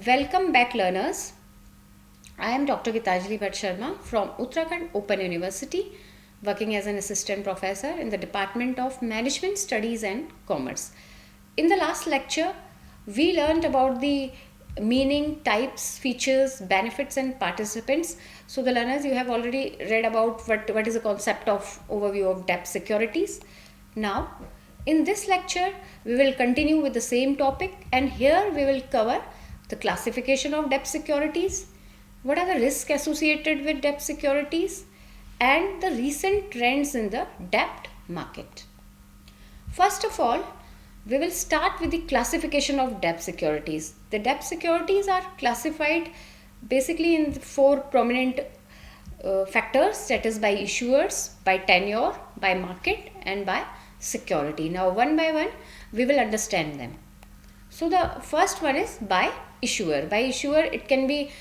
Welcome back, learners. I am Dr. Gitanjali Bhatt Sharma from Uttarakhand Open University, working as an assistant professor in the Department of Management Studies and Commerce. In the last lecture, we learned about the meaning, types, features, benefits, and participants. So, the learners, you have already read about what is the concept of overview of debt securities. Now, in this lecture, we will continue with the same topic, and here we will cover the classification of debt securities, what are the risks associated with debt securities, and the recent trends in the debt market. First of all, we will start with the classification of debt securities. The debt securities are classified basically in four prominent factors, that is by issuers, by tenure, by market, and by security. Now, one by one, we will understand them. So, the first one is by issuer. By issuer, it can be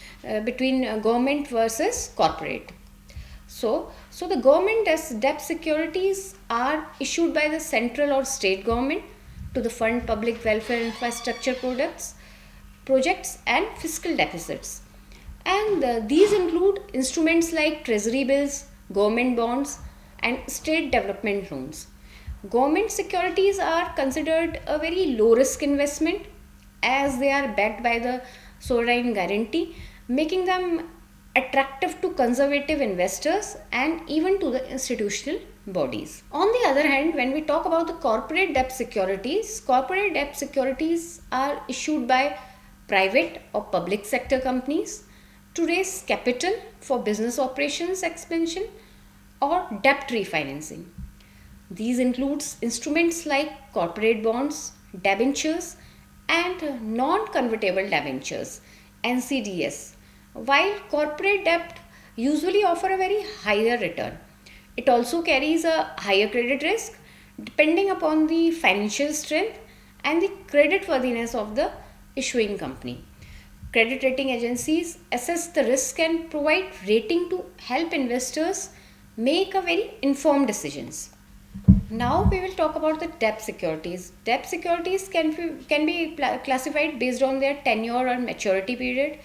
between government versus corporate. So the government debt securities are issued by the central or state government to the fund public welfare infrastructure projects and fiscal deficits. And these include instruments like treasury bills, government bonds, and state development loans. Government securities are considered a very low risk investment as they are backed by the sovereign guarantee, making them attractive to conservative investors and even to the institutional bodies. On the other hand, when we talk about the corporate debt securities are issued by private or public sector companies to raise capital for business operations expansion or debt refinancing. These includes instruments like corporate bonds, debentures, and non-convertible debentures (NCDs). While corporate debt usually offer a very higher return, it also carries a higher credit risk depending upon the financial strength and the creditworthiness of the issuing company. Credit rating agencies assess the risk and provide rating to help investors make a very informed decisions. Now we will talk about the debt securities. Debt securities can be classified based on their tenure or maturity period,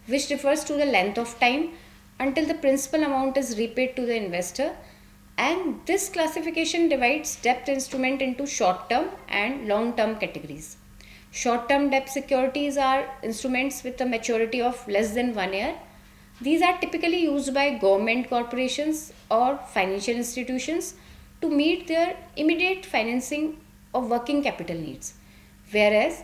which refers to the length of time until the principal amount is repaid to the investor. And this classification divides debt instrument into short-term and long-term categories. Short-term debt securities are instruments with a maturity of less than 1 year. These are typically used by government corporations or financial institutions to meet their immediate financing of working capital needs, whereas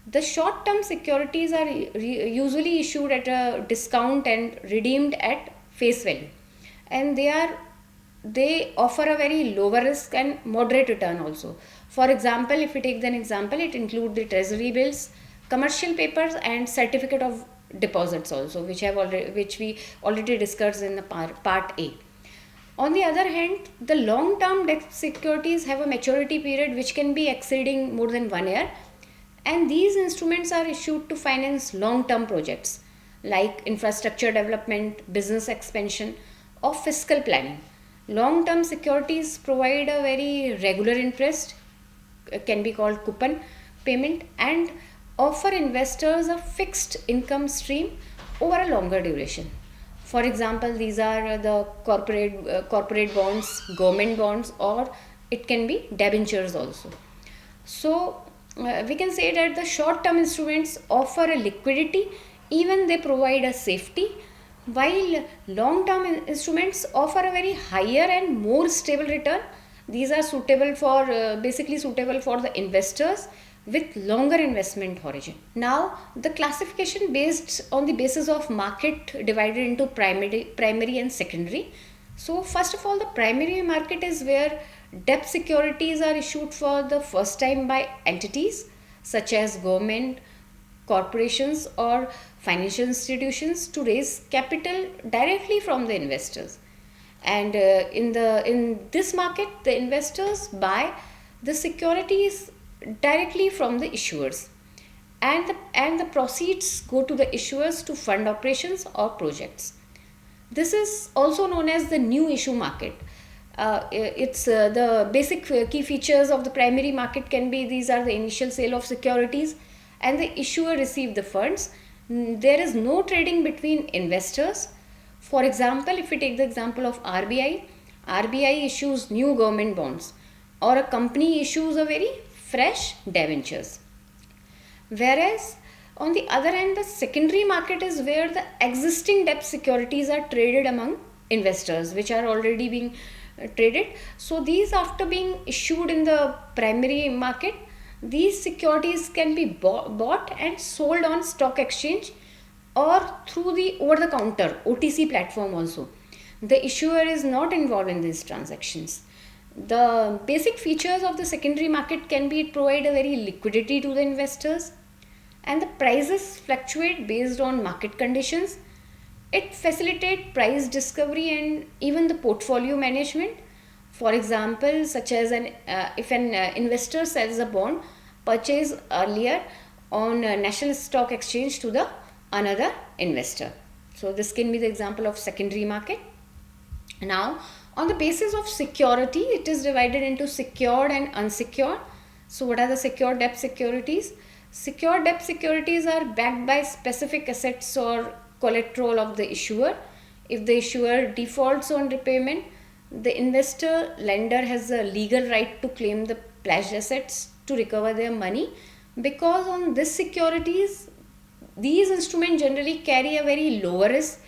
the short term securities are usually issued at a discount and redeemed at face value, and they offer a very lower risk and moderate return also. For example, if we take an example, it includes the treasury bills, commercial papers, and certificate of deposits also, which we already discussed in the part A. On the other hand, the long-term debt securities have a maturity period which can be exceeding more than 1 year, and these instruments are issued to finance long-term projects like infrastructure development, business expansion, or fiscal planning. Long-term securities provide a very regular interest, can be called coupon payment, and offer investors a fixed income stream over a longer duration. For example, these are the corporate bonds, government bonds, or it can be debentures also. So we can say that the short-term instruments offer a liquidity, even they provide a safety, while long-term instruments offer a very higher and more stable return. These are basically suitable for the investors with longer investment horizon. Now, the classification based on the basis of market divided into primary and secondary. So, first of all, the primary market is where debt securities are issued for the first time by entities such as government, corporations, or financial institutions to raise capital directly from the investors. And in this market, the investors buy the securities directly from the issuers, and the proceeds go to the issuers to fund operations or projects. This is also known as the new issue market. It's the basic key features of the primary market can be, these are the initial sale of securities and the issuer receive the funds, There is no trading between investors. For example, if we take the example of RBI issues new government bonds, or a company issues a very fresh debentures. Whereas on the other hand, the secondary market is where the existing debt securities are traded among investors, which are already being traded. So these, after being issued in the primary market, these securities can be bought and sold on stock exchange or through the over the counter OTC platform also. The issuer is not involved in these transactions. The basic features of the secondary market can be provide a very liquidity to the investors, and the prices fluctuate based on market conditions. It facilitates price discovery and even the portfolio management. For example, such as if an investor sells a bond purchased earlier on national stock exchange to the another investor. So this can be the example of secondary market. Now, on the basis of security, it is divided into secured and unsecured. So what are the secured debt securities? Secured debt securities are backed by specific assets or collateral of the issuer. If the issuer defaults on repayment, the investor lender has a legal right to claim the pledged assets to recover their money, because on this securities, these instruments generally carry a very lower risk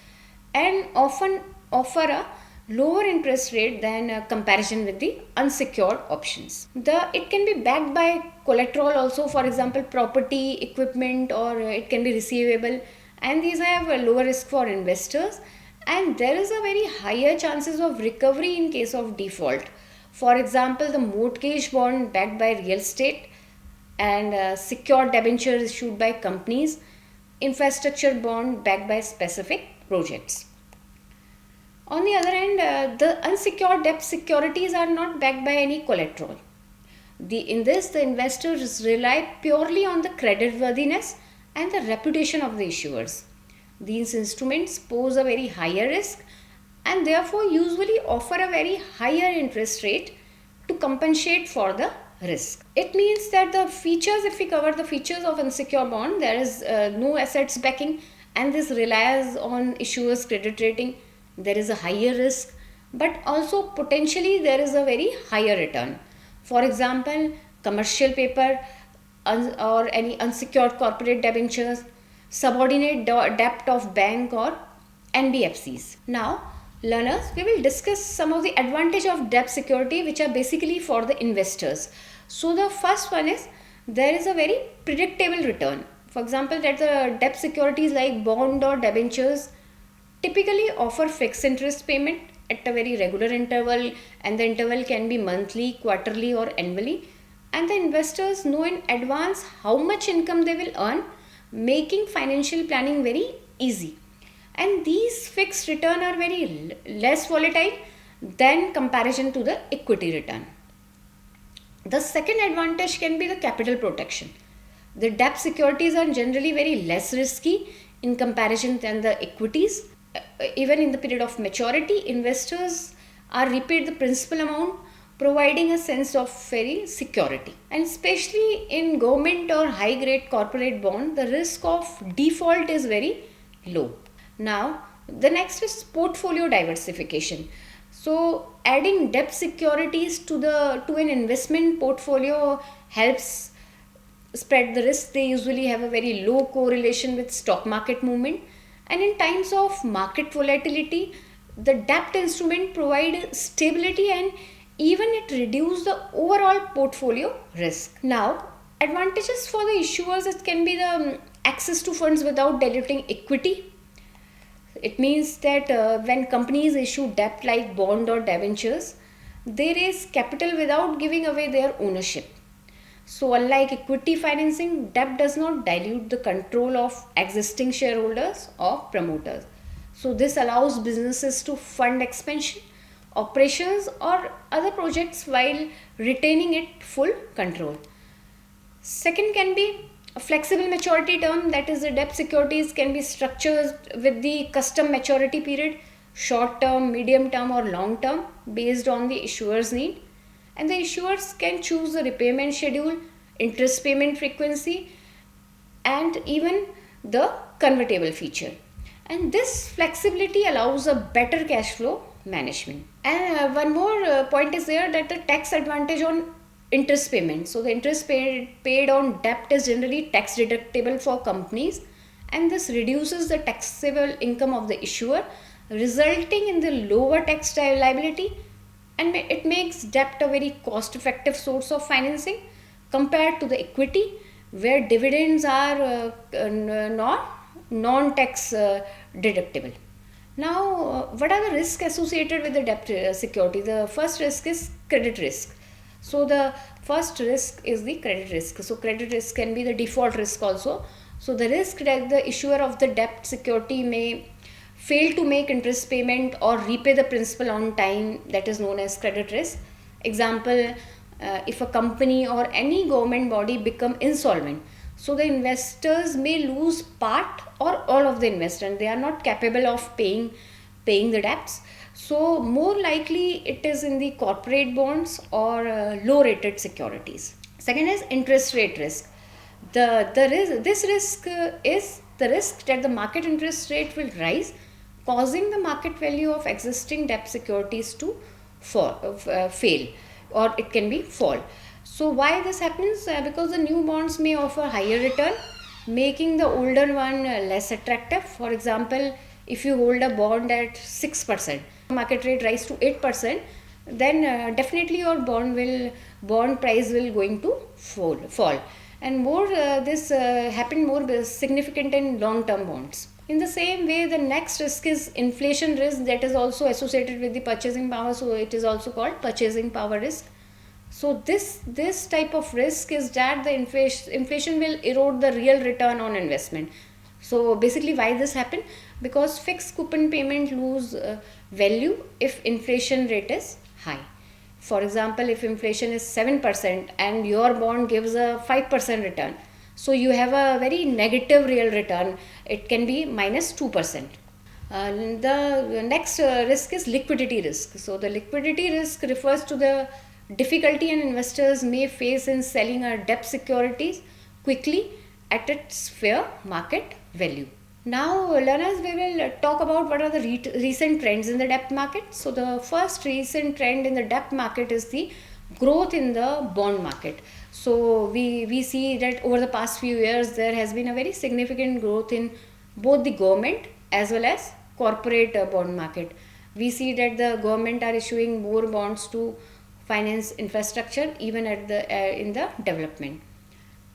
and often offer a lower interest rate than a comparison with the unsecured options. It can be backed by collateral also, for example property, equipment, or it can be receivable, and these have a lower risk for investors, and there is a very higher chances of recovery in case of default. For example, the mortgage bond backed by real estate, and secured debentures issued by companies, infrastructure bond backed by specific projects. On the other hand, the unsecured debt securities are not backed by any collateral. In this, the investors rely purely on the creditworthiness and the reputation of the issuers. These instruments pose a very higher risk and therefore usually offer a very higher interest rate to compensate for the risk. It means that the features, if we cover the features of unsecured bond, there is no assets backing, and this relies on issuers credit rating. There is a higher risk, but also potentially there is a very higher return. For example, commercial paper or any unsecured corporate debentures, subordinate debt of bank or NBFCs. Now, learners, we will discuss some of the advantage of debt security, which are basically for the investors. So the first one is there is a very predictable return. For example, that the debt securities like bond or debentures typically offer fixed interest payment at a very regular interval, and the interval can be monthly, quarterly, or annually, and the investors know in advance how much income they will earn, making financial planning very easy. And these fixed return are very less volatile than comparison to the equity return. The second advantage can be the capital protection. The debt securities are generally very less risky in comparison than the equities. Even in the period of maturity, investors are repaid the principal amount, providing a sense of very security. And especially in government or high grade corporate bond, the risk of default is very low. Now, the next is portfolio diversification. So, adding debt securities to an investment portfolio helps spread the risk. They usually have a very low correlation with stock market movement, and in times of market volatility, the debt instrument provide stability and even it reduce the overall portfolio risk. Now, advantages for the issuers, it can be the access to funds without diluting equity. It means that when companies issue debt like bond or debentures, they raise capital without giving away their ownership. So unlike equity financing, debt does not dilute the control of existing shareholders or promoters. So this allows businesses to fund expansion, operations, or other projects while retaining it full control. Second can be a flexible maturity term, that is the debt securities can be structured with the custom maturity period, short term, medium term, or long term based on the issuer's need. And the issuers can choose the repayment schedule, interest payment frequency, and even the convertible feature. And this flexibility allows a better cash flow management. And one more point is there, that the tax advantage on interest payment. So the interest paid on debt is generally tax deductible for companies, and this reduces the taxable income of the issuer, resulting in the lower tax liability, and it makes debt a very cost effective source of financing compared to the equity, where dividends are non-tax deductible. Now, what are the risks associated with the debt security? The first risk is credit risk. So the first risk is the credit risk. So credit risk can be the default risk also. So the risk that the issuer of the debt security may fail to make interest payment or repay the principal on time, that is known as credit risk. Example, if a company or any government body become insolvent, so the investors may lose part or all of the investment. They are not capable of paying the debts. So more likely it is in the corporate bonds or low rated securities. Second is interest rate risk. This risk is the risk that the market interest rate will rise, causing the market value of existing debt securities to fail, or it can be fall. So why this happens? Because the new bonds may offer higher return, making the older one less attractive. For example, if you hold a bond at 6%, market rate rise to 8%, then definitely your bond price will going to fall. And more this happen more significant in long term bonds. In the same way, the next risk is inflation risk, that is also associated with the purchasing power. So it is also called purchasing power risk. So this type of risk is that the inflation will erode the real return on investment. So basically, why this happen? Because fixed coupon payment lose value if inflation rate is high. For example, if inflation is 7% and your bond gives a 5% return, so you have a very negative real return. It can be minus 2%. The next risk is liquidity risk. So the liquidity risk refers to the difficulty an investors may face in selling a debt securities quickly at its fair market value. Now, learners, we will talk about what are the recent trends in the debt market. So the first recent trend in the debt market is the growth in the bond market. So we see that over the past few years there has been a very significant growth in both the government as well as corporate bond market. We see that the government are issuing more bonds to finance infrastructure even at in the development,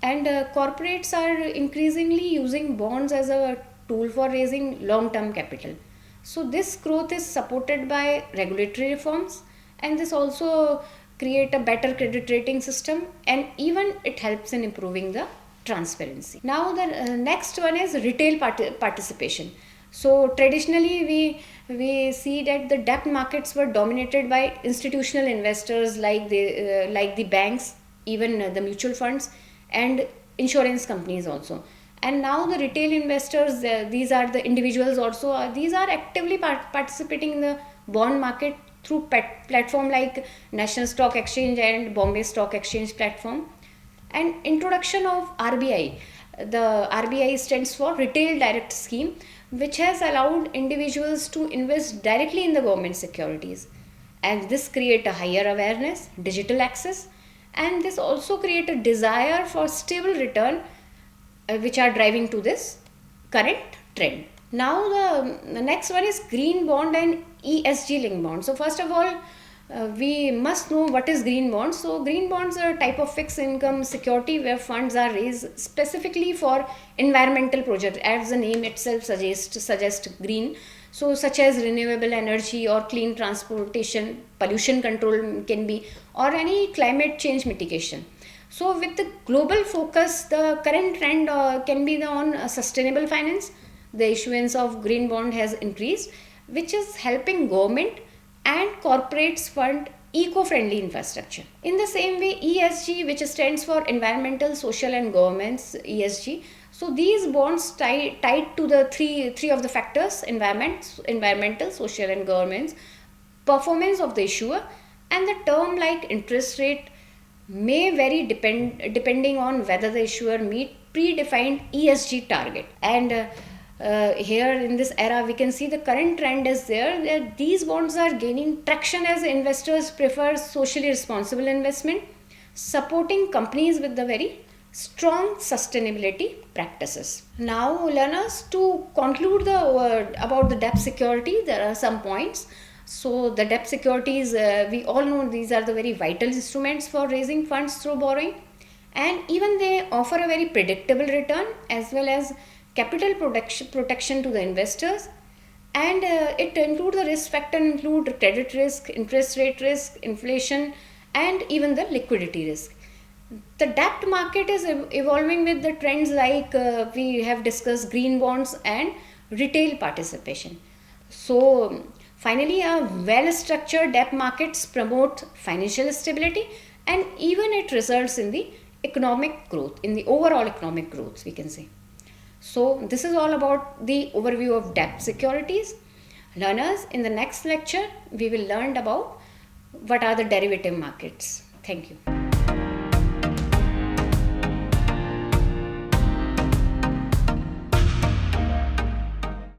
and corporates are increasingly using bonds as a tool for raising long-term capital. So this growth is supported by regulatory reforms, and this also create a better credit rating system, and even it helps in improving the transparency. Now the next one is retail participation. So traditionally we see that the debt markets were dominated by institutional investors like the banks, even the mutual funds and insurance companies also. And now the retail investors, these are the individuals also, these are actively participating in the bond market through platform like National Stock Exchange and Bombay Stock Exchange platform. And introduction of RBI, the RBI stands for Retail Direct Scheme, which has allowed individuals to invest directly in the government securities, and this create a higher awareness, digital access, and this also create a desire for stable return, which are driving to this current trend. Now the next one is green bond and ESG linked bond. So first of all, we must know what is green bonds. So green bonds are a type of fixed income security where funds are raised specifically for environmental projects, as the name itself suggest green. So such as renewable energy or clean transportation, pollution control can be, or any climate change mitigation. So with the global focus, the current trend can be on sustainable finance. The issuance of green bond has increased, which is helping government and corporates fund eco-friendly infrastructure. In the same way, ESG, which stands for environmental, social and governance, ESG. So these bonds tied to the three of the factors: environmental, social and governance, performance of the issuer, and the term like interest rate may vary depending on whether the issuer meet predefined ESG target. And here in this era we can see the current trend is there that these bonds are gaining traction as investors prefer socially responsible investment, supporting companies with the very strong sustainability practices. Now learners, to conclude the about the debt security, there are some points. So the debt securities, we all know these are the very vital instruments for raising funds through borrowing, and even they offer a very predictable return as well as capital protection to the investors. And it include the risk factor include credit risk, interest rate risk, inflation, and even the liquidity risk. The debt market is evolving with the trends like we have discussed green bonds and retail participation. So finally, a well structured debt markets promote financial stability, and even it results in the economic growth, in the overall economic growth, we can say. So this is all about the overview of debt securities. Learners, in the next lecture we will learn about what are the derivative markets. Thank you.